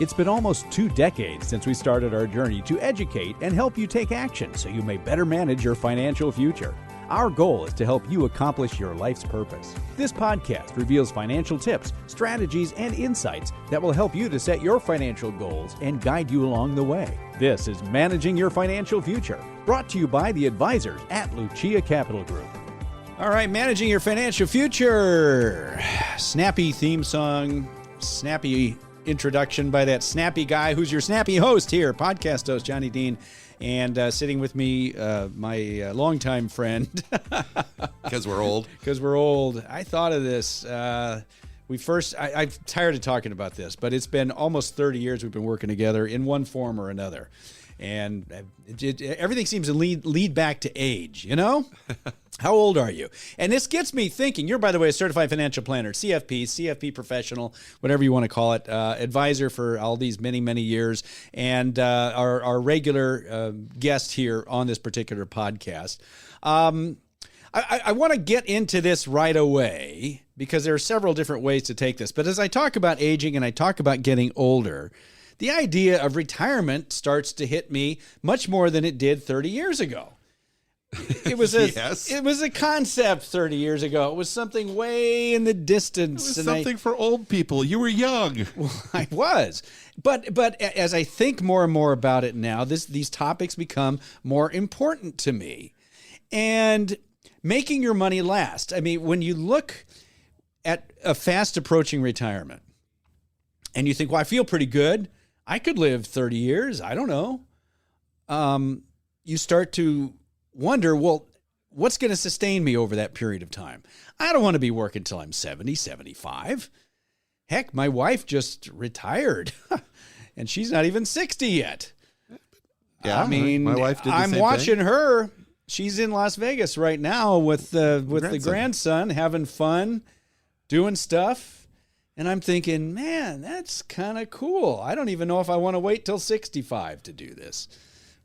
It's been almost 2 decades since we started our journey to educate and help you take action so you may better manage your financial future. Our goal is to help you accomplish your life's purpose. This podcast reveals financial tips, strategies, and insights that will help you to set your financial goals and guide you along the way. This is Managing Your Financial Future, brought to you by the advisors at Lucia Capital Group. All right, Managing Your Financial Future. Snappy theme song, snappy introduction by that snappy guy who's your snappy host here, podcast host Johnny Dean. And sitting with me, my longtime friend. Because we're old. Because we're old. I thought of this. I'm tired of talking about this, but it's been almost 30 years we've been working together in one form or another. And everything seems to lead back to age, you know? How old are you? And this gets me thinking. You're, by the way, a certified financial planner, CFP professional, whatever you want to call it, advisor for all these many, many years, and our regular guest here on this particular podcast. I want to get into this right away because there are several different ways to take this. But as I talk about aging and I talk about getting older, the idea of retirement starts to hit me much more than it did 30 years ago. It was a concept 30 years ago. It was something way in the distance. It was something for old people. You were young. Well, I was. But as I think more and more about it now, these topics become more important to me. And making your money last. I mean, when you look at a fast approaching retirement and you think, well, I feel pretty good. I could live 30 years. I don't know. You start to wonder, well, what's going to sustain me over that period of time? I don't want to be working until I'm 70, 75. Heck, my wife just retired and she's not even 60 yet. Yeah, I mean, my wife did the I'm same watching thing. her. She's in Las Vegas right now with the grandson, having fun, doing stuff. And I'm thinking, man, that's kind of cool. I don't even know if I want to wait till 65 to do this.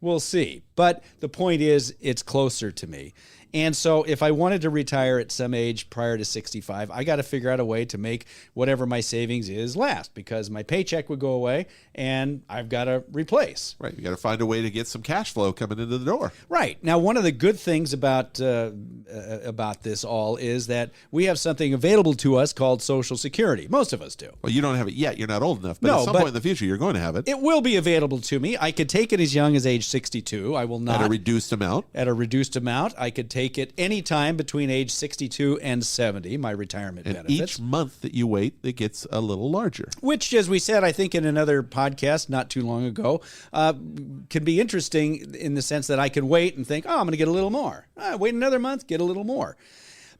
We'll see. But the point is, it's closer to me. And so if I wanted to retire at some age prior to 65, I got to figure out a way to make whatever my savings is last, because my paycheck would go away and I've got to replace. Right. You got to find a way to get some cash flow coming into the door. Right. Now, one of the good things about this all is that we have something available to us called Social Security. Most of us do. Well, you don't have it yet. You're not old enough. But at some point in the future, you're going to have it. It will be available to me. I could take it as young as age 62. I will not. At a reduced amount. At a reduced amount. I could take it any time between age 62 and 70, my retirement and benefits. Each month that you wait, it gets a little larger. Which, as we said, I think in another podcast not too long ago, can be interesting in the sense that I could wait and think, oh, I'm going to get a little more. Wait another month, get a little more.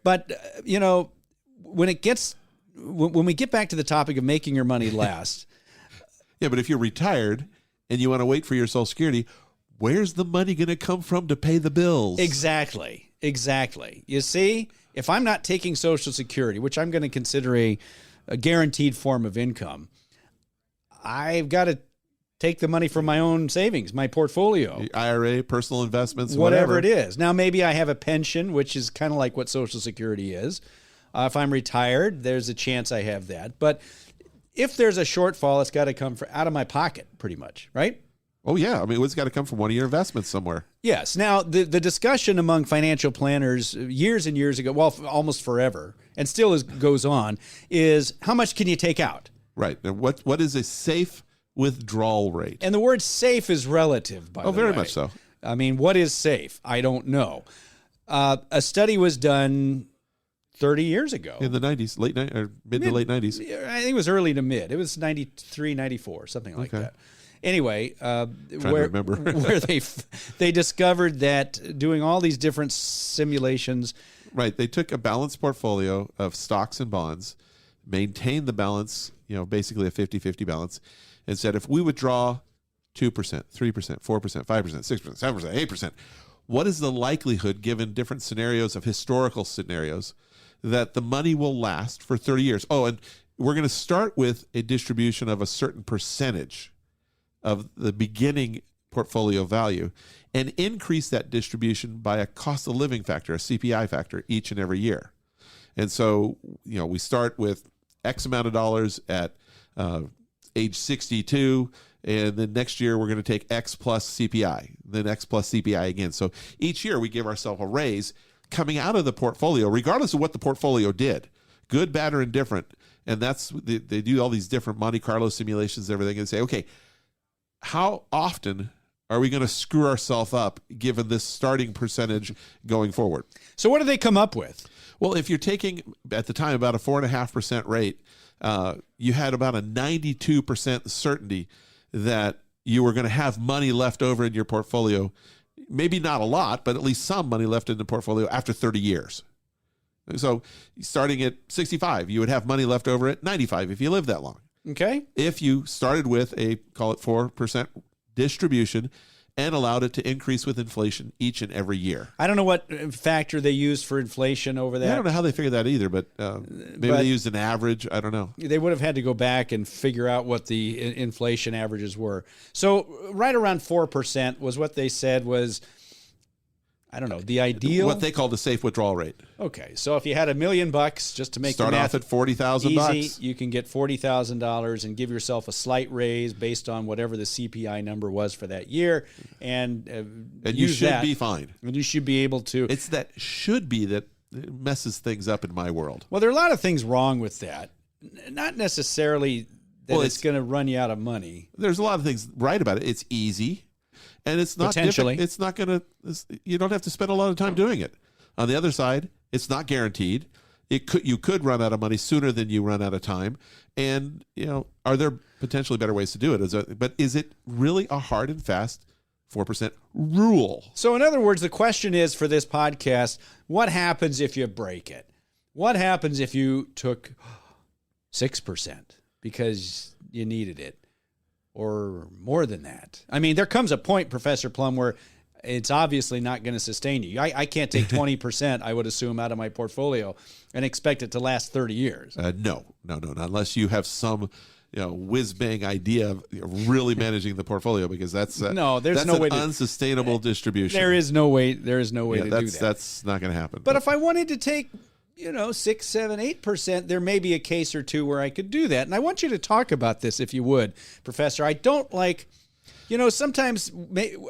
But, when we get back to the topic of making your money last. Yeah, but if you're retired and you want to wait for your Social Security, where's the money going to come from to pay the bills? Exactly. You see, if I'm not taking Social Security, which I'm going to consider a guaranteed form of income, I've got to take the money from my own savings, my portfolio. IRA, personal investments, whatever it is. Now, maybe I have a pension, which is kind of like what Social Security is. If I'm retired, there's a chance I have that. But if there's a shortfall, it's got to come out of my pocket, pretty much, right? Oh, yeah. I mean, it's got to come from one of your investments somewhere. Yes. Now, the discussion among financial planners years and years ago, well, almost forever, and still goes on, is how much can you take out? Right. And what is a safe withdrawal rate? And the word safe is relative, by the way. Oh, very much so. I mean, what is safe? I don't know. A study was done 30 years ago. In the 90s, mid to late 90s. I think it was early to mid. It was 93, 94, something like that. Anyway, where they discovered that doing all these different simulations. Right. They took a balanced portfolio of stocks and bonds, maintained the balance, basically a 50-50 balance, and said if we withdraw 2%, 3%, 4%, 5%, 6%, 7%, 8%, what is the likelihood, given different scenarios of historical scenarios, that the money will last for 30 years? Oh, and we're going to start with a distribution of a certain percentage of the beginning portfolio value and increase that distribution by a cost of living factor, a CPI factor, each and every year. And so, we start with X amount of dollars at age 62, and then next year we're going to take X plus CPI, then X plus CPI again. So each year we give ourselves a raise coming out of the portfolio, regardless of what the portfolio did, good, bad, or indifferent. And that's they do all these different Monte Carlo simulations, everything, and say, okay, how often are we going to screw ourselves up given this starting percentage going forward? So what do they come up with? Well, if you're taking, at the time, about a 4.5% rate, you had about a 92% certainty that you were going to have money left over in your portfolio, maybe not a lot, but at least some money left in the portfolio after 30 years. So starting at 65, you would have money left over at 95 if you lived that long. Okay. If you started with a, call it 4% distribution, and allowed it to increase with inflation each and every year. I don't know what factor they used for inflation over that. I don't know how they figured that either, but maybe they used an average. I don't know. They would have had to go back and figure out what the inflation averages were. So right around 4% was what they said was, I don't know, the ideal. What they called a safe withdrawal rate. Okay, so if you had $1 million, just to make start the off math at $40,000, you can get $40,000 and give yourself a slight raise based on whatever the CPI number was for that year, and you should be fine. And you should be able to. It's that should be that messes things up in my world. Well, there are a lot of things wrong with that. Not necessarily that it's going to run you out of money. There's a lot of things right about it. It's easy. And it's not potentially. It's not going to. You don't have to spend a lot of time doing it. On the other side, it's not guaranteed. You could run out of money sooner than you run out of time. And are there potentially better ways to do it? But is it really a hard and fast 4% rule? So in other words, the question is for this podcast: what happens if you break it? What happens if you took 6% because you needed it? Or more than that. I mean, there comes a point, Professor Plum, where it's obviously not going to sustain you. I can't take 20%, I would assume, out of my portfolio and expect it to last 30 years. No, not unless you have some whiz-bang idea of really managing the portfolio, because that's there's no way to, unsustainable distribution. There is no way to do that. That's not going to happen. But if I wanted to take 6, 7, 8%, there may be a case or two where I could do that. And I want you to talk about this, if you would, Professor. I don't like, sometimes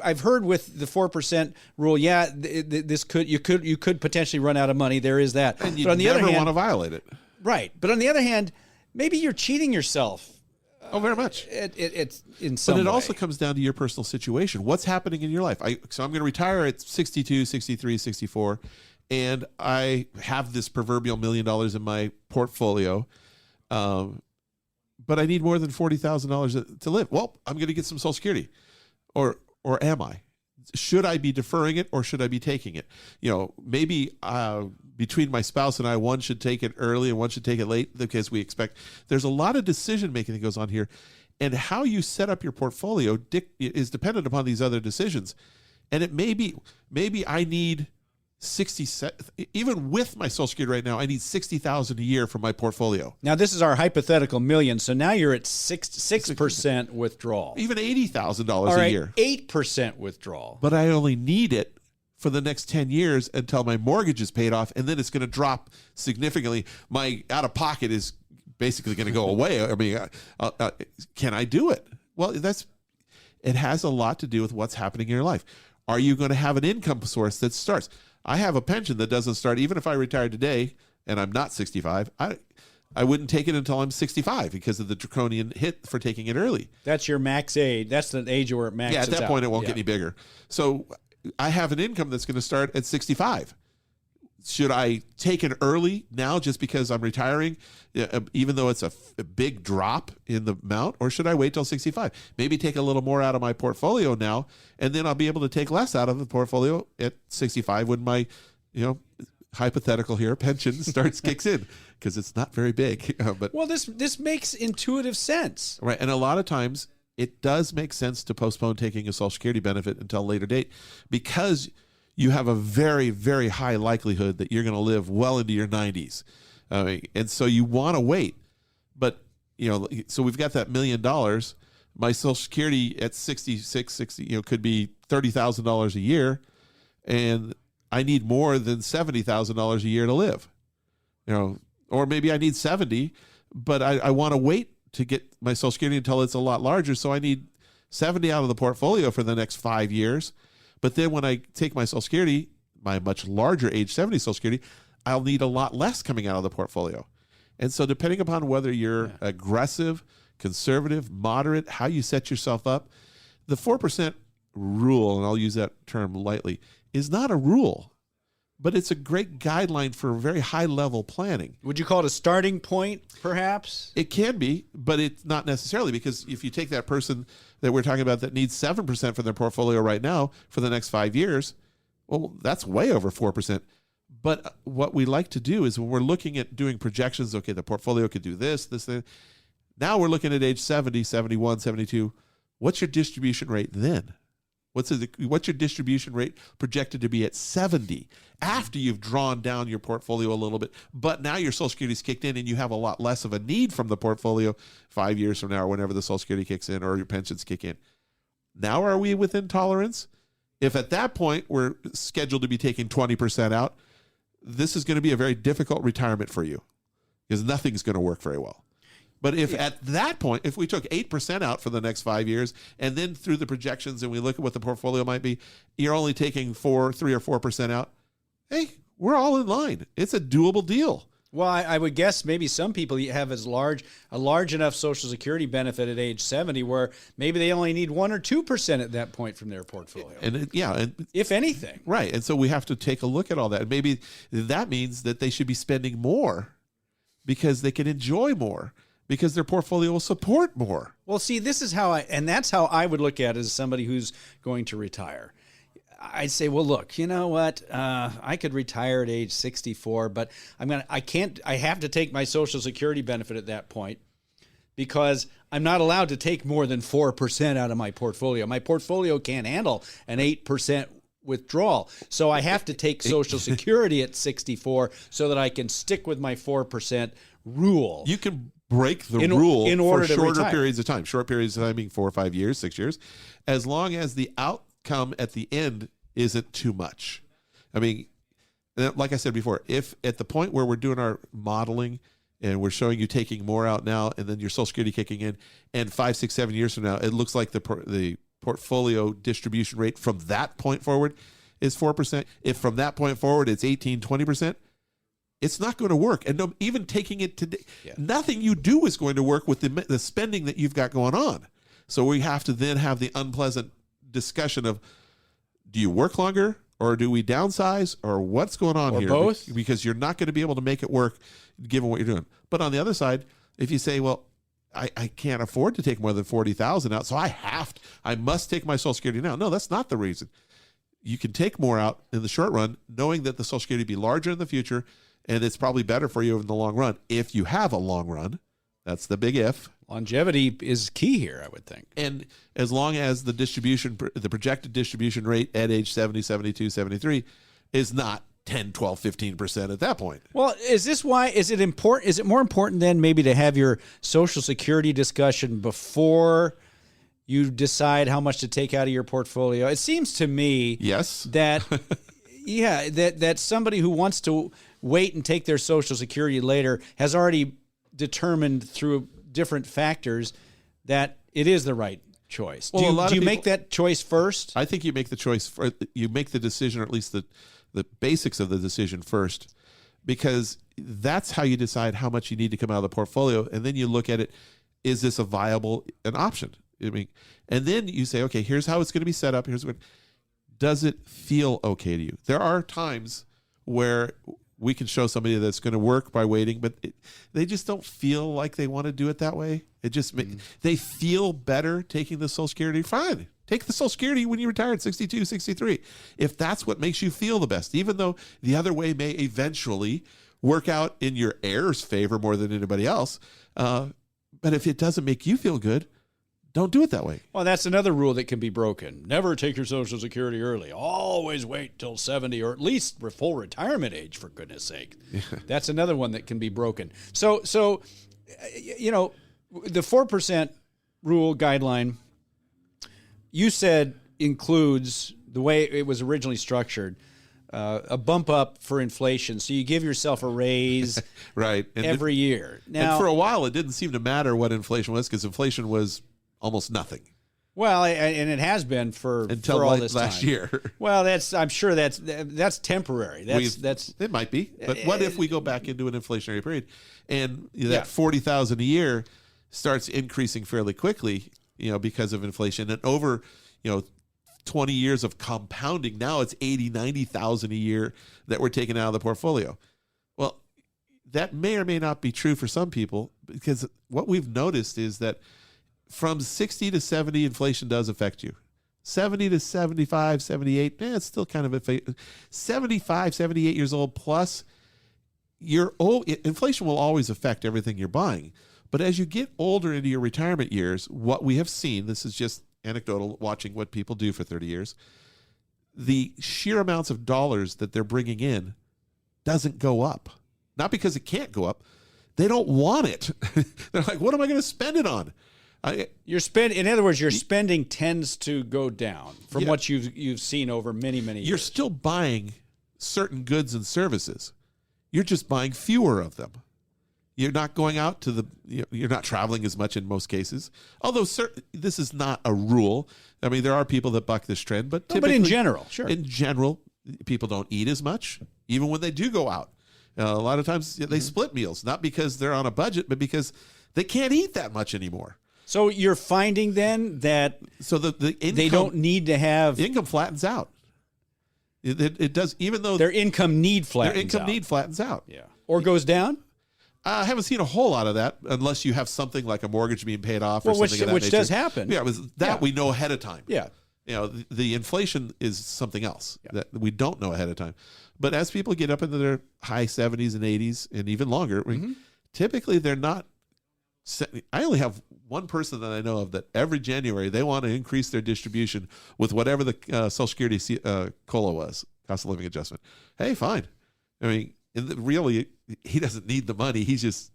I've heard with the 4% rule, you could potentially run out of money. There is that. And you never want to violate it. Right. But on the other hand, maybe you're cheating yourself. Oh, very much. It's in some way. But it also comes down to your personal situation. What's happening in your life? So I'm going to retire at 62, 63, 64. And I have this proverbial $1 million in my portfolio, but I need more than $40,000 to live. Well, I'm going to get some Social Security, or am I? Should I be deferring it, or should I be taking it? Maybe between my spouse and I, one should take it early and one should take it late, because we expect. There's a lot of decision making that goes on here, and how you set up your portfolio is dependent upon these other decisions. And it maybe I need 60, even with my Social Security right now, I need $60,000 a year from my portfolio. Now this is our hypothetical million, so now you're at 6% withdrawal. Even $80,000 a year. 8% withdrawal. But I only need it for the next 10 years until my mortgage is paid off, and then it's going to drop significantly. My out of pocket is basically going to go away. I mean, can I do it? Well, it has a lot to do with what's happening in your life. Are you going to have an income source that starts? I have a pension that doesn't start. Even if I retired today and I'm not 65, I wouldn't take it until I'm 65 because of the draconian hit for taking it early. That's your max age. That's the age where it maxes out. Yeah, at that point it won't get any bigger. So I have an income that's going to start at 65. Should I take it early now just because I'm retiring, even though it's a big drop in the amount, or should I wait till 65? Maybe take a little more out of my portfolio now, and then I'll be able to take less out of the portfolio at 65 when my, hypothetical here, pension kicks in, because it's not very big. Well, this makes intuitive sense. Right, and a lot of times it does make sense to postpone taking a Social Security benefit until a later date, because you have a very, very high likelihood that you're going to live well into your 90s. And so you want to wait. But, so we've got that $1 million. My Social Security at 60, could be $30,000 a year. And I need more than $70,000 a year to live. Or maybe I need 70, but I want to wait to get my Social Security until it's a lot larger. So I need 70 out of the portfolio for the next 5 years. But then when I take my Social Security, my much larger age 70 Social Security, I'll need a lot less coming out of the portfolio. And so depending upon whether you're aggressive, conservative, moderate, how you set yourself up, the 4% rule, and I'll use that term lightly, is not a rule, but it's a great guideline for very high-level planning. Would you call it a starting point, perhaps? It can be, but it's not necessarily, because if you take that person that we're talking about that needs 7% for their portfolio right now for the next 5 years, well, that's way over 4%. But what we like to do is when we're looking at doing projections, okay, the portfolio could do this, thing. Now we're looking at age 70, 71, 72. What's your distribution rate then? What's your distribution rate projected to be at 70 after you've drawn down your portfolio a little bit, but now your Social Security's kicked in and you have a lot less of a need from the portfolio 5 years from now or whenever the Social Security kicks in or your pensions kick in. Now are we within tolerance? If at that point we're scheduled to be taking 20% out, this is going to be a very difficult retirement for you because nothing's going to work very well. But if at that point, if we took 8% out for the next 5 years, and then through the projections and we look at what the portfolio might be, you're only taking 3 or 4% out, hey, we're all in line. It's a doable deal. Well, I would guess maybe some people have a large enough Social Security benefit at age 70 where maybe they only need 1 or 2% at that point from their portfolio. And if anything. Right. And so we have to take a look at all that. And maybe that means that they should be spending more because they can enjoy more, because their portfolio will support more. Well, see, this is how that's how I would look at it as somebody who's going to retire. I'd say, well, look, you know what? I could retire at age 64, but I have to take my Social Security benefit at that point because I'm not allowed to take more than 4% out of my portfolio. My portfolio can't handle an 8% withdrawal. So I have to take Social Security at 64 so that I can stick with my 4% rule. You can break the rule in order for shorter retire. periods of time. Short periods of time being 4 or 5 years, 6 years, as long as the outcome at the end isn't too much. I mean, like I said before, if at the point where we're doing our modeling and we're showing you taking more out now and then your Social Security kicking in, and 5, 6, 7 years from now, it looks like the portfolio distribution rate from that point forward is 4%. If from that point forward it's 18, 20%, it's not going to work. And even taking it today, nothing you do is going to work with the spending that you've got going on. So we have to then have the unpleasant discussion of, do you work longer or do we downsize or what's going on here? Both? Because you're not going to be able to make it work given what you're doing. But on the other side, if you say, well, I can't afford to take more than 40,000 out, so I must take my Social Security now. No, that's not the reason. You can take more out in the short run, knowing that the Social Security will be larger in the future, and it's probably better for you in the long run. If you have a long run, that's the big if. Longevity is key here, I would think. And as long as the projected distribution rate at age 70, 72, 73 is not 10, 12, 15% at that point. Well, is it important? Is it more important then maybe to have your Social Security discussion before you decide how much to take out of your portfolio? It seems to me that that somebody who wants to wait and take their Social Security later has already determined through different factors that it is the right choice. Well, do you make that choice first? I think you make the choice. You make the decision, or at least the basics of the decision first, because that's how you decide how much you need to come out of the portfolio. And then you look at it, is this an option? I mean, and then you say, okay, here's how it's going to be set up. Does it feel okay to you? There are times where we can show somebody that's going to work by waiting, but they just don't feel like they want to do it that way. It just they feel better taking the Social Security. Fine. Take the Social Security when you retire at 62, 63. If that's what makes you feel the best, even though the other way may eventually work out in your heir's favor more than anybody else. But if it doesn't make you feel good, don't do it that way. Well, that's another rule that can be broken. Never take your Social Security early. Always wait till 70 or at least full retirement age, for goodness sake. That's another one that can be broken. So you know, the 4% rule guideline, you said includes the way it was originally structured, a bump up for inflation. So you give yourself a raise right every year. Now, and for a while, it didn't seem to matter what inflation was because inflation was almost nothing. Well, and it has been until for all this last time. year. Well, I'm sure that's temporary. It might be. But what if we go back into an inflationary period and that Yeah. 40,000 a year starts increasing fairly quickly, because of inflation, and over, 20 years of compounding, now it's 80, 90,000 a year that we're taking out of the portfolio. Well, that may or may not be true for some people, because what we've noticed is that from 60 to 70, inflation does affect you. 70 to 75, 78, it's still kind of 75, 78 years old plus, inflation will always affect everything you're buying. But as you get older into your retirement years, what we have seen, this is just anecdotal, watching what people do for 30 years, the sheer amounts of dollars that they're bringing in doesn't go up. Not because it can't go up. They don't want it. They're like, what am I going to spend it on? In other words, your spending tends to go down from what you've seen over many, many years. You're still buying certain goods and services. You're just buying fewer of them. You're not going out to you're not traveling as much in most cases. Although this is not a rule. I mean, there are people that buck this trend, but typically, but in general, sure. In general, people don't eat as much, even when they do go out. A lot of times they split meals, not because they're on a budget, but because they can't eat that much anymore. So you're finding then that the income, they don't need to have income flattens out. It does, even though their income need flattens out. Yeah, or goes down. I haven't seen a whole lot of that unless you have something like a mortgage being paid off or something of that which nature. does happen. Yeah, we know ahead of time. Yeah. The inflation is something else that we don't know ahead of time. But as people get up into their high 70s and 80s and even longer, typically they're not. I only have one person that I know of that every January they want to increase their distribution with whatever the Social Security COLA was, cost of living adjustment. Hey, fine. I mean, really, he doesn't need the money. He's just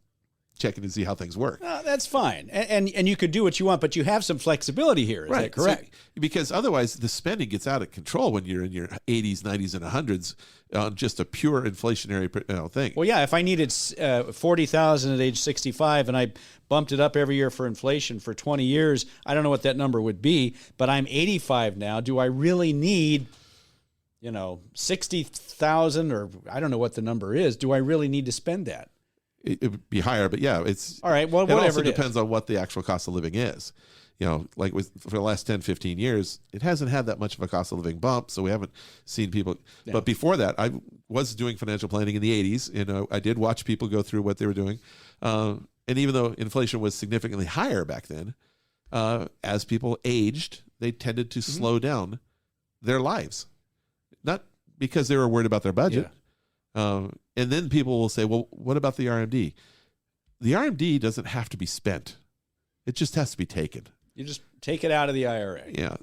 checking to see how things work. That's fine. And you could do what you want, but you have some flexibility here. Is that correct? So, because otherwise the spending gets out of control when you're in your 80s, 90s, and 100s on just a pure inflationary thing. Well, yeah, if I needed $40,000 at age 65 and I bumped it up every year for inflation for 20 years, I don't know what that number would be, but I'm 85 now. Do I really need 60,000, or I don't know what the number is. Do I really need to spend that? It would be higher, but yeah, it's all right. Well, whatever. It also depends on what the actual cost of living is. Like for the last 10, 15 years, it hasn't had that much of a cost of living bump, so we haven't seen people. Yeah. But before that, I was doing financial planning in the 80s, I did watch people go through what they were doing. And even though inflation was significantly higher back then, as people aged, they tended to slow down their lives. Not because they were worried about their budget. Yeah. And then people will say, well, what about the RMD? The RMD doesn't have to be spent. It just has to be taken. You just take it out of the IRA. Yeah.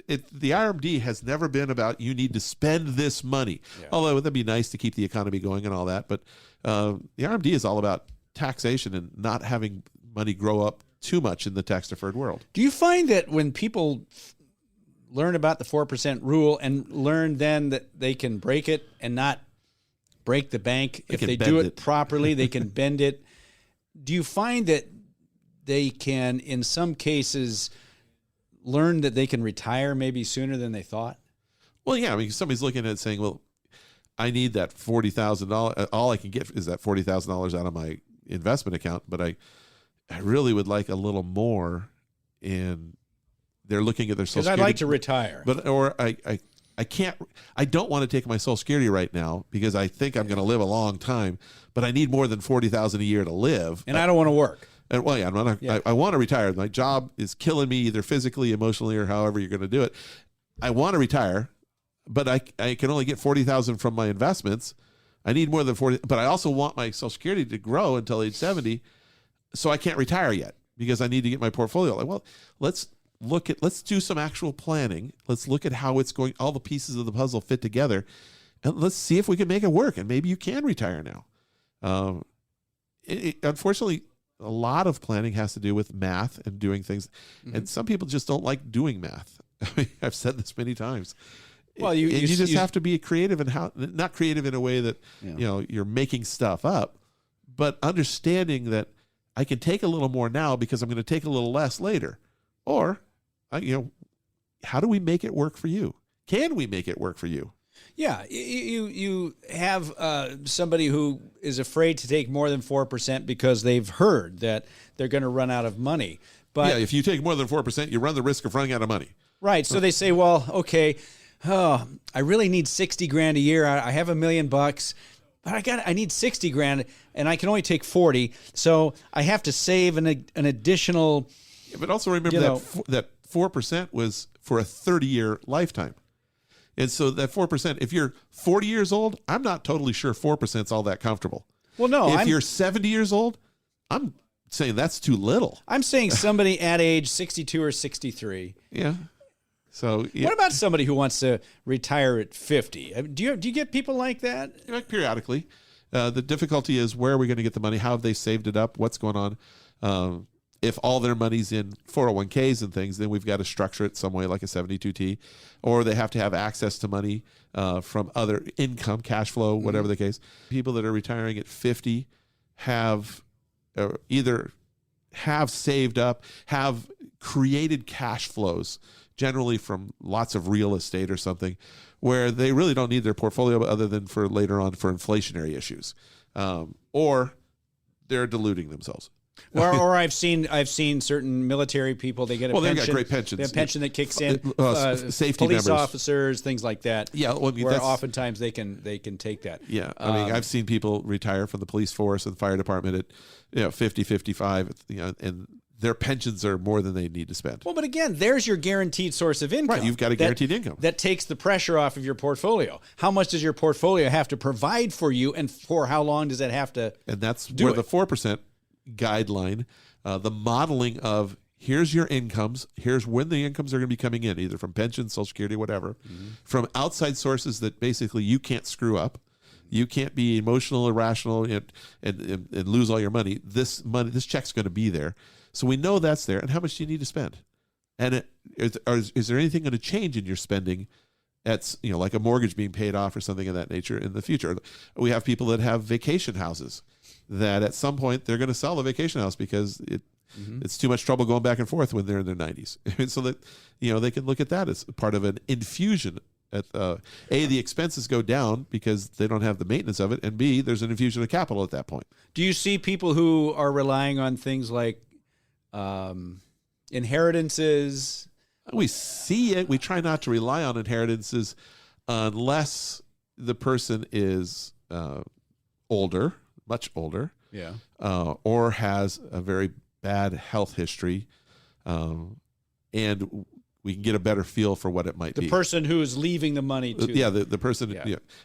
The RMD has never been about you need to spend this money. Yeah. Although that'd be nice to keep the economy going and all that. But the RMD is all about taxation and not having money grow up too much in the tax-deferred world. Do you find that when people learn about the 4% rule and learn then that they can break it and not break the bank, if they do it properly, they can bend it? Do you find that they can, in some cases, learn that they can retire maybe sooner than they thought? Well, yeah. I mean, somebody's looking at it saying, well, I need that $40,000. All I can get is that $40,000 out of my investment account, but I really would like a little more. And they're looking at their Social Security. Because I'd like to retire. Or I can't, I don't want to take my Social Security right now because I think I'm going to live a long time, but I need more than $40,000 a year to live. And I don't want to work. And well, yeah, I want to retire. My job is killing me either physically, emotionally, or however you're going to do it. I want to retire, but I can only get $40,000 from my investments. I need more than 40, but I also want my Social Security to grow until age 70. So I can't retire yet because I need to get my portfolio. Like, well, let's do some actual planning. Let's look at how it's going. All the pieces of the puzzle fit together, and let's see if we can make it work. And maybe you can retire now. Unfortunately, a lot of planning has to do with math and doing things. Mm-hmm. And some people just don't like doing math. I mean, I've said this many times. Well, you just have to be creative in how, not creative in a way that you're making stuff up, but understanding that I can take a little more now because I'm going to take a little less later. Or, how do we make it work for you? Can we make it work for you? Yeah, you have somebody who is afraid to take more than 4% because they've heard that they're going to run out of money. But if you take more than 4%, you run the risk of running out of money. Right. So they say, well, okay, I really need 60 grand a year. I have $1 million, but I need 60 grand and I can only take 40. So I have to save an additional. Yeah, but also remember that 4% was for a 30-year lifetime. And so that 4%, if you're 40 years old, I'm not totally sure 4% is all that comfortable. Well, no. If you're 70 years old, I'm saying that's too little. I'm saying somebody at age 62 or 63. Yeah. So what about somebody who wants to retire at 50? Do you get people like that? Periodically. The difficulty is, where are we going to get the money? How have they saved it up? What's going on? If all their money's in 401ks and things, then we've got to structure it some way like a 72T, or they have to have access to money from other income, cash flow, whatever the case. People that are retiring at 50 have either have saved up, have created cash flows, generally from lots of real estate or something, where they really don't need their portfolio other than for later on for inflationary issues, or they're diluting themselves. Or I've seen certain military people, they get a pension. They've got great pensions. They have a pension that kicks in. Safety police members, officers, things like that. Yeah, well, where oftentimes they can take that. Yeah, I've seen people retire from the police force and fire department at 50, 55, and their pensions are more than they need to spend. Well, but again, there's your guaranteed source of income. Right, you've got a guaranteed income. That takes the pressure off of your portfolio. How much does your portfolio have to provide for you, and for how long does that have to And that's where the 4% guideline, the modeling of here's your incomes, here's when the incomes are going to be coming in, either from pensions, Social Security, whatever, from outside sources that basically you can't screw up. You can't be emotional, irrational, and lose all your money. This check's going to be there. So we know that's there. And how much do you need to spend? And is there anything going to change in your spending? That's like a mortgage being paid off or something of that nature in the future. We have people that have vacation houses that at some point they're going to sell the vacation house because it's too much trouble going back and forth when they're in their 90s. And so that they can look at that as part of an infusion. The expenses go down because they don't have the maintenance of it, and B, there's an infusion of capital at that point. Do you see people who are relying on things like inheritances? We see it. We try not to rely on inheritances unless the person is older, much older, or has a very bad health history, and we can get a better feel for what it might be. The person who is leaving the money to the person,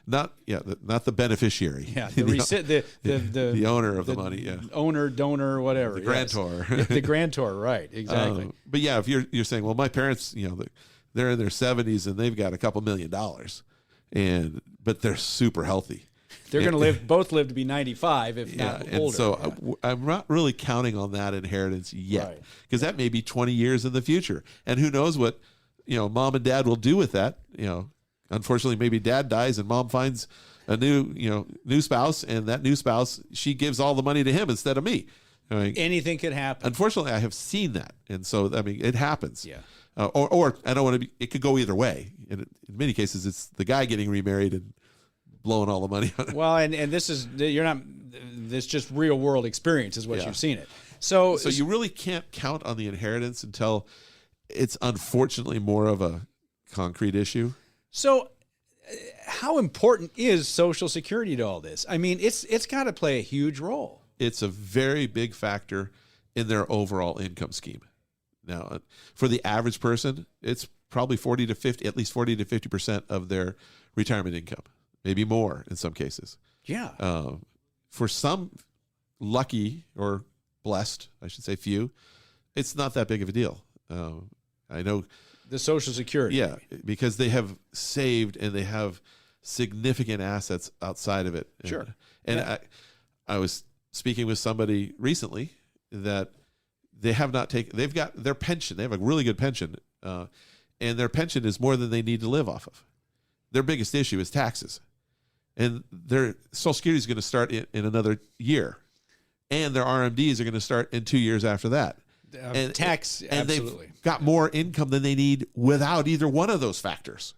not the beneficiary. Yeah, the owner of the money. Yeah, owner, donor, whatever. The grantor. The grantor, right? Exactly. But yeah, if you're saying, well, my parents, they're in their 70s and they've got a couple $1 million, but they're super healthy. They're going to both live to be 95, if not older. And so I'm not really counting on that inheritance yet, because that may be 20 years in the future. And who knows what, mom and dad will do with that. Unfortunately, maybe dad dies and mom finds a new spouse, and that new spouse, she gives all the money to him instead of me. Anything could happen. Unfortunately, I have seen that. And so, it happens. Yeah. Or I don't want to be, it could go either way. And in many cases, it's the guy getting remarried and blowing all the money on it. Well, and this is, this just real world experience is what you've seen it. So you really can't count on the inheritance until it's unfortunately more of a concrete issue. So how important is Social Security to all this? I mean, it's got to play a huge role. It's a very big factor in their overall income scheme. Now, for the average person, it's probably 40 to 50, at least 40 to 50% of their retirement income. Maybe more in some cases. Yeah. For some lucky or blessed, I should say few, it's not that big of a deal. I know. The Social Security. Yeah, because they have saved and they have significant assets outside of it. Sure. And I was speaking with somebody recently that they have not taken, they've got their pension. They have a really good pension. And their pension is more than they need to live off of. their biggest issue is taxes. And their Social Security is going to start in another year. And their RMDs are going to start in 2 years after that. And absolutely. They've got more income than they need without either one of those factors.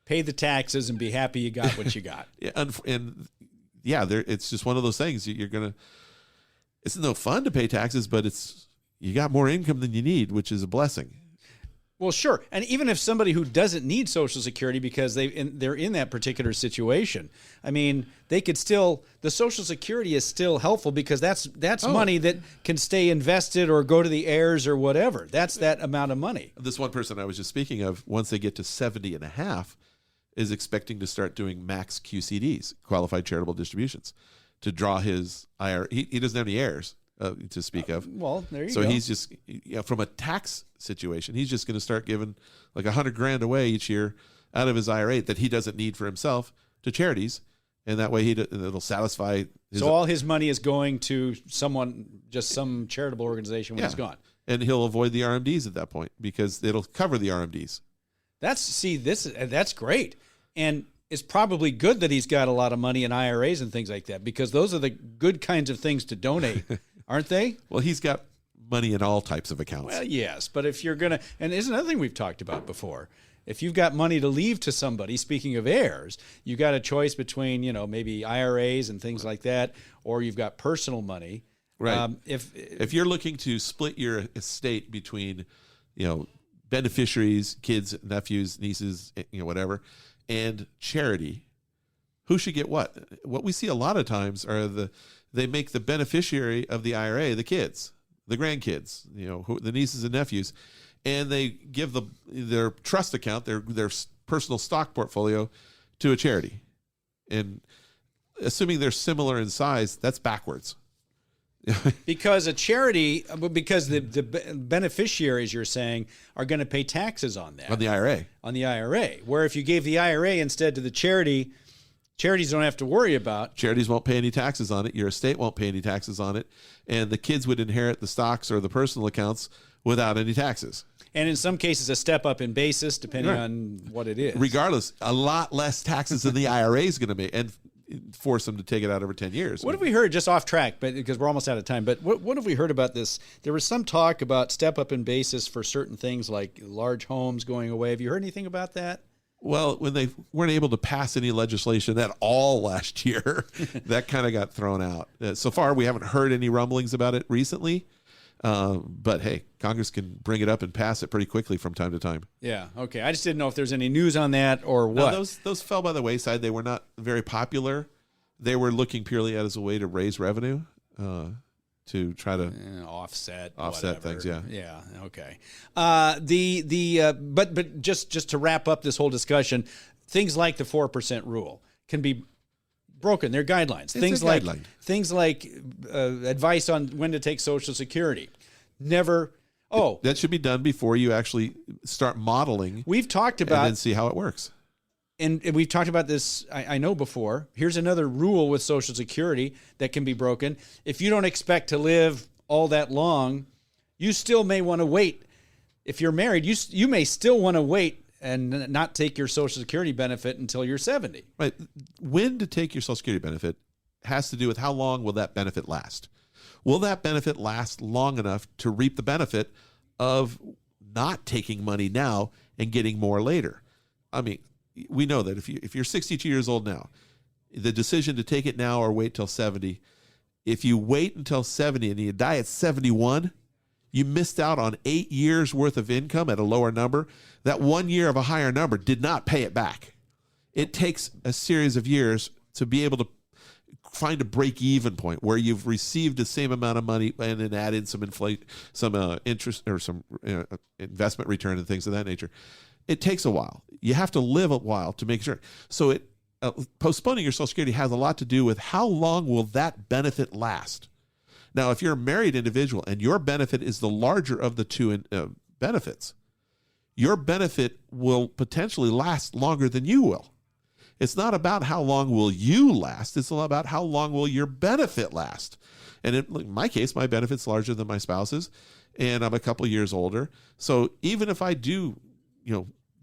Pay the taxes and be happy you got what you got. It's just one of those things. It's no fun to pay taxes, but you got more income than you need, which is a blessing. Well, sure. And even if somebody who doesn't need Social Security because they're in that particular situation, I mean, they could still, the Social Security is still helpful because that's money that can stay invested or go to the heirs or whatever. That's that amount of money. This one person I was just speaking of, once they get to 70 and a half, is expecting to start doing max QCDs, qualified charitable distributions, to draw his IRA. He doesn't have any heirs to speak of. Well, there you go. So he's just, from a tax situation, he's just going to start giving like $100,000 away each year out of his IRA that he doesn't need for himself to charities, and that way it'll satisfy. So all his money is going to some charitable organization when he's gone, and he'll avoid the RMDs at that point because it'll cover the RMDs. That's great. And it's probably good that he's got a lot of money in IRAs and things like that, because those are the good kinds of things to donate, aren't they? Well, he's got money in all types of accounts. Well, yes, but if you're going to, and there's another thing we've talked about before, if you've got money to leave to somebody, speaking of heirs, you got a choice between, maybe IRAs and things like that, or you've got personal money. Right. If you're looking to split your estate between, beneficiaries, kids, nephews, nieces, whatever, and charity, who should get what? What we see a lot of times are they make the beneficiary of the IRA the kids, the grandkids, the nieces and nephews, and they give their trust account, their personal stock portfolio, to a charity. And assuming they're similar in size, that's backwards. Because the beneficiaries, you're saying, are going to pay taxes on that. On the IRA. On the IRA. Where if you gave the IRA instead to the charity, charities don't have to worry about. Charities won't pay any taxes on it. Your estate won't pay any taxes on it. And the kids would inherit the stocks or the personal accounts without any taxes. And in some cases, a step up in basis, depending on what it is. Regardless, a lot less taxes than the IRA is going to be. And force them to take it out over 10 years. What have we heard, just off track, but because we're almost out of time, but what have we heard about this? There was some talk about step up in basis for certain things like large homes going away. Have you heard anything about that? Well, when they weren't able to pass any legislation at all last year, that kind of got thrown out. So far, we haven't heard any rumblings about it recently. But hey, Congress can bring it up and pass it pretty quickly from time to time. Yeah. Okay. I just didn't know if there's any news on that or what. No, those fell by the wayside. They were not very popular. They were looking purely as a way to raise revenue, to try to offset things. Yeah. Yeah. Okay. But just to wrap up this whole discussion, things like the 4% rule can be broken. They're guidelines. Things like advice on when to take Social Security. That should be done before you actually start modeling. We've talked about and then see how it works. And we've talked about this, I know before. Here's another rule with Social Security that can be broken. If you don't expect to live all that long, you still may want to wait. If you're married, you may still want to wait and not take your Social Security benefit until you're 70. Right. When to take your Social Security benefit has to do with how long will that benefit last. Will that benefit last long enough to reap the benefit of not taking money now and getting more later? I mean, we know that if you're 62 years old now, the decision to take it now or wait till 70, if you wait until 70 and you die at 71, you missed out on 8 years worth of income at a lower number. That 1 year of a higher number did not pay it back. It takes a series of years to be able to find a break-even point where you've received the same amount of money and then add in some interest or some investment return and things of that nature. It takes a while. You have to live a while to make sure. So postponing your Social Security has a lot to do with how long will that benefit last. Now, if you're a married individual and your benefit is the larger of the two benefits, your benefit will potentially last longer than you will. It's not about how long will you last. It's all about how long will your benefit last. And in my case, my benefit's larger than my spouse's, and I'm a couple years older. So even if I do,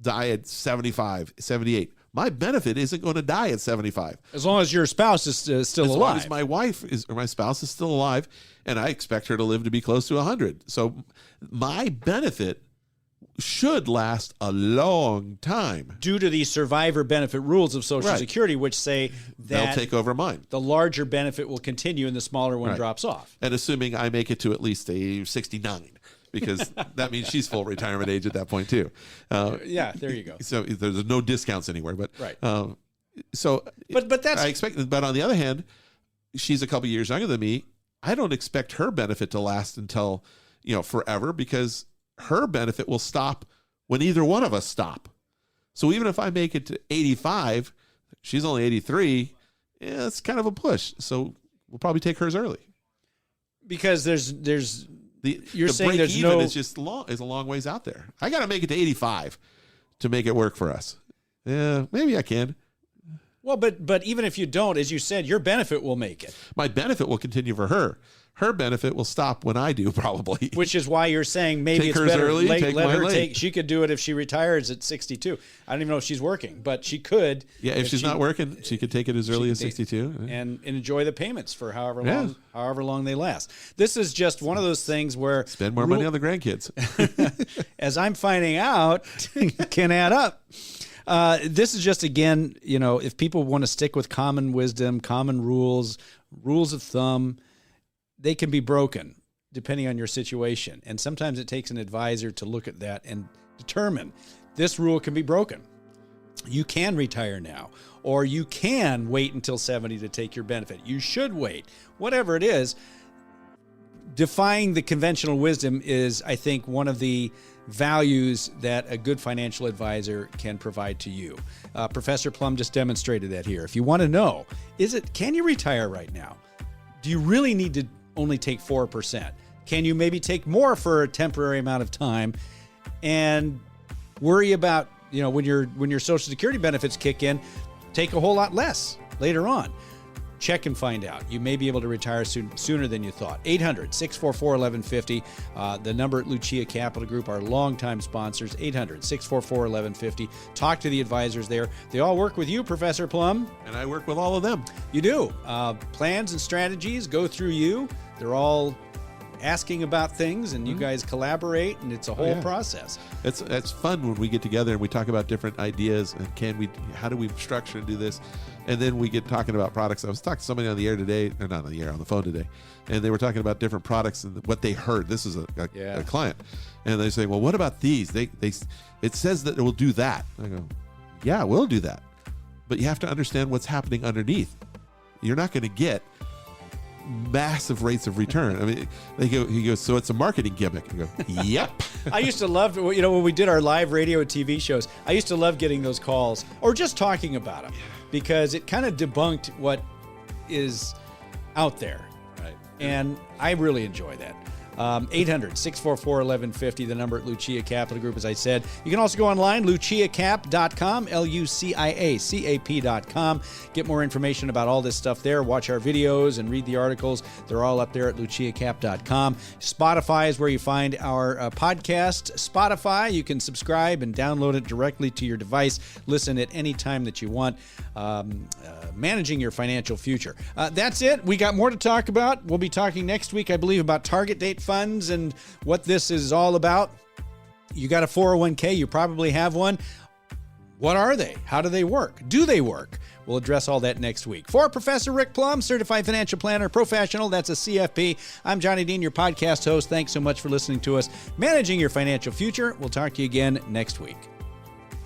die at 75, 78, my benefit isn't going to die at 75. As long as your spouse is still alive. As long as my wife or my spouse is still alive, and I expect her to live to be close to 100. So my benefit should last a long time. Due to the survivor benefit rules of Social Right. Security, which say They'll that take over mine. the larger benefit will continue and the smaller one Right. drops off. And assuming I make it to at least a 69, because that means she's full retirement age at that point too. Yeah, there you go. So there's no discounts anywhere, but Right. So But that's I expect. But on the other hand, she's a couple years younger than me. I don't expect her benefit to last until forever, because her benefit will stop when either one of us stop. So even if I make it to 85, she's only 83. Yeah, it's kind of a push. So we'll probably take hers early. because there's you're the saying break there's even no is just is a long ways out there. I got to make it to 85 to make it work for us. Yeah, maybe I can. Well, but even if you don't, as you said, your benefit will make it. My benefit will continue for her. Her benefit will stop when I do, probably. Which is why you're saying maybe Take it's hers better early, take let mine her late. take. She could do it if she retires at 62. I don't even know if she's working, but she could. Yeah, if she's not working, she could take it as early as 62. and enjoy the payments for however Yeah. long they last. This is just one of those things where Spend more money on the grandkids. as I'm finding out, can add up. This is just, again, if people want to stick with common wisdom, common rules of thumb, they can be broken depending on your situation. And sometimes it takes an advisor to look at that and determine this rule can be broken. You can retire now, or you can wait until 70 to take your benefit. You should wait. Whatever it is, defying the conventional wisdom is, I think, one of the values that a good financial advisor can provide to you. Professor Plum just demonstrated that here. If you want to know, can you retire right now? Do you really need to only take 4%? Can you maybe take more for a temporary amount of time and worry about, when your Social Security benefits kick in, take a whole lot less later on? Check and find out. You may be able to retire sooner than you thought. 800-644-1150. The number at Lucia Capital Group, our longtime sponsors, 800-644-1150. Talk to the advisors there. They all work with you, Professor Plum. And I work with all of them. You do. Plans and strategies go through you. They're all asking about things, and you guys collaborate, and it's a whole process. It's fun when we get together and we talk about different ideas and how do we structure and do this, and then we get talking about products. I was talking to somebody on the air today, or not on the air, on the phone today, and they were talking about different products and what they heard. This is a client, and they say, "Well, what about these? It says that it will do that." I go, "Yeah, we'll do that, but you have to understand what's happening underneath. You're not going to get massive rates of return." I mean, he goes, "So it's a marketing gimmick." I go, "Yep." I used to love, when we did our live radio and TV shows, I used to love getting those calls or just talking about them because it kind of debunked what is out there. Right. And I really enjoy that. 800-644-1150, the number at Lucia Capital Group, as I said. You can also go online, luciacap.com, LUCIACAP.com. Get more information about all this stuff there. Watch our videos and read the articles. They're all up there at luciacap.com. Spotify is where you find our podcast. Spotify, you can subscribe and download it directly to your device. Listen at any time that you want. Managing your financial future. That's it. We got more to talk about. We'll be talking next week, I believe, about target date funds and what this is all about. You got a 401k, you probably have one. What are they? How do they work? Do they work? We'll address all that next week. For Professor Rick Plum, Certified Financial Planner, Professional, that's a CFP. I'm Johnny Dean, your podcast host. Thanks so much for listening to us. Managing your financial future. We'll talk to you again next week.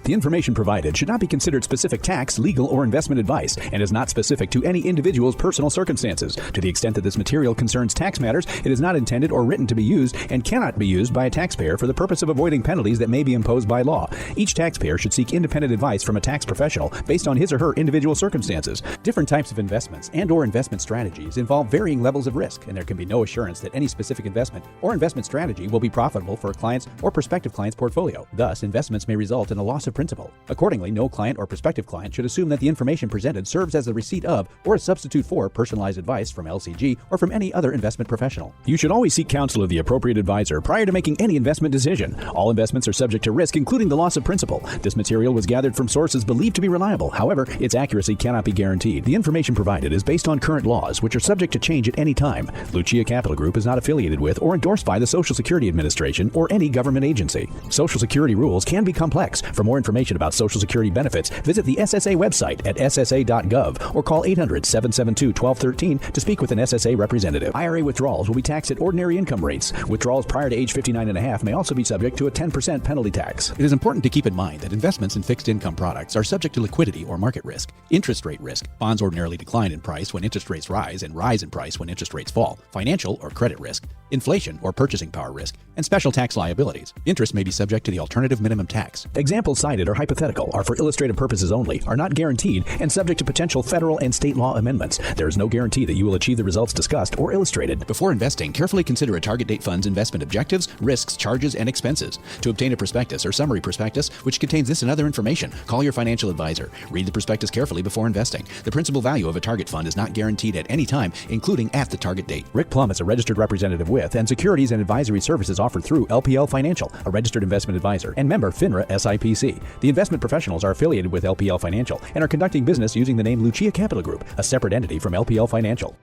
The information provided should not be considered specific tax, legal, or investment advice and is not specific to any individual's personal circumstances. To the extent that this material concerns tax matters, it is not intended or written to be used and cannot be used by a taxpayer for the purpose of avoiding penalties that may be imposed by law. Each taxpayer should seek independent advice from a tax professional based on his or her individual circumstances. Different types of investments and or investment strategies involve varying levels of risk, and there can be no assurance that any specific investment or investment strategy will be profitable for a client's or prospective client's portfolio. Thus, investments may result in a loss of of principal. Accordingly, no client or prospective client should assume that the information presented serves as a receipt of or a substitute for personalized advice from LCG or from any other investment professional. You should always seek counsel of the appropriate advisor prior to making any investment decision. All investments are subject to risk, including the loss of principal. This material was gathered from sources believed to be reliable. However, its accuracy cannot be guaranteed. The information provided is based on current laws, which are subject to change at any time. Lucia Capital Group is not affiliated with or endorsed by the Social Security Administration or any government agency. Social Security rules can be complex. For more information about Social Security benefits, visit the SSA website at ssa.gov or call 800-772-1213 to speak with an SSA representative. IRA withdrawals will be taxed at ordinary income rates. Withdrawals prior to age 59 and a half may also be subject to a 10% penalty tax. It is important to keep in mind that investments in fixed income products are subject to liquidity or market risk, interest rate risk. Bonds ordinarily decline in price when interest rates rise and rise in price when interest rates fall, financial or credit risk, inflation or purchasing power risk, and special tax liabilities. Interest may be subject to the alternative minimum tax. Examples cited are hypothetical, are for illustrative purposes only, are not guaranteed, and subject to potential federal and state law amendments. There is no guarantee that you will achieve the results discussed or illustrated. Before investing, carefully consider a target date fund's investment objectives, risks, charges, and expenses. To obtain a prospectus or summary prospectus, which contains this and other information, call your financial advisor. Read the prospectus carefully before investing. The principal value of a target fund is not guaranteed at any time, including at the target date. Rick Plum is a registered representative with and securities and advisory services offered through LPL Financial, a registered investment advisor, and member FINRA SIPC. The investment professionals are affiliated with LPL Financial and are conducting business using the name Lucia Capital Group, a separate entity from LPL Financial.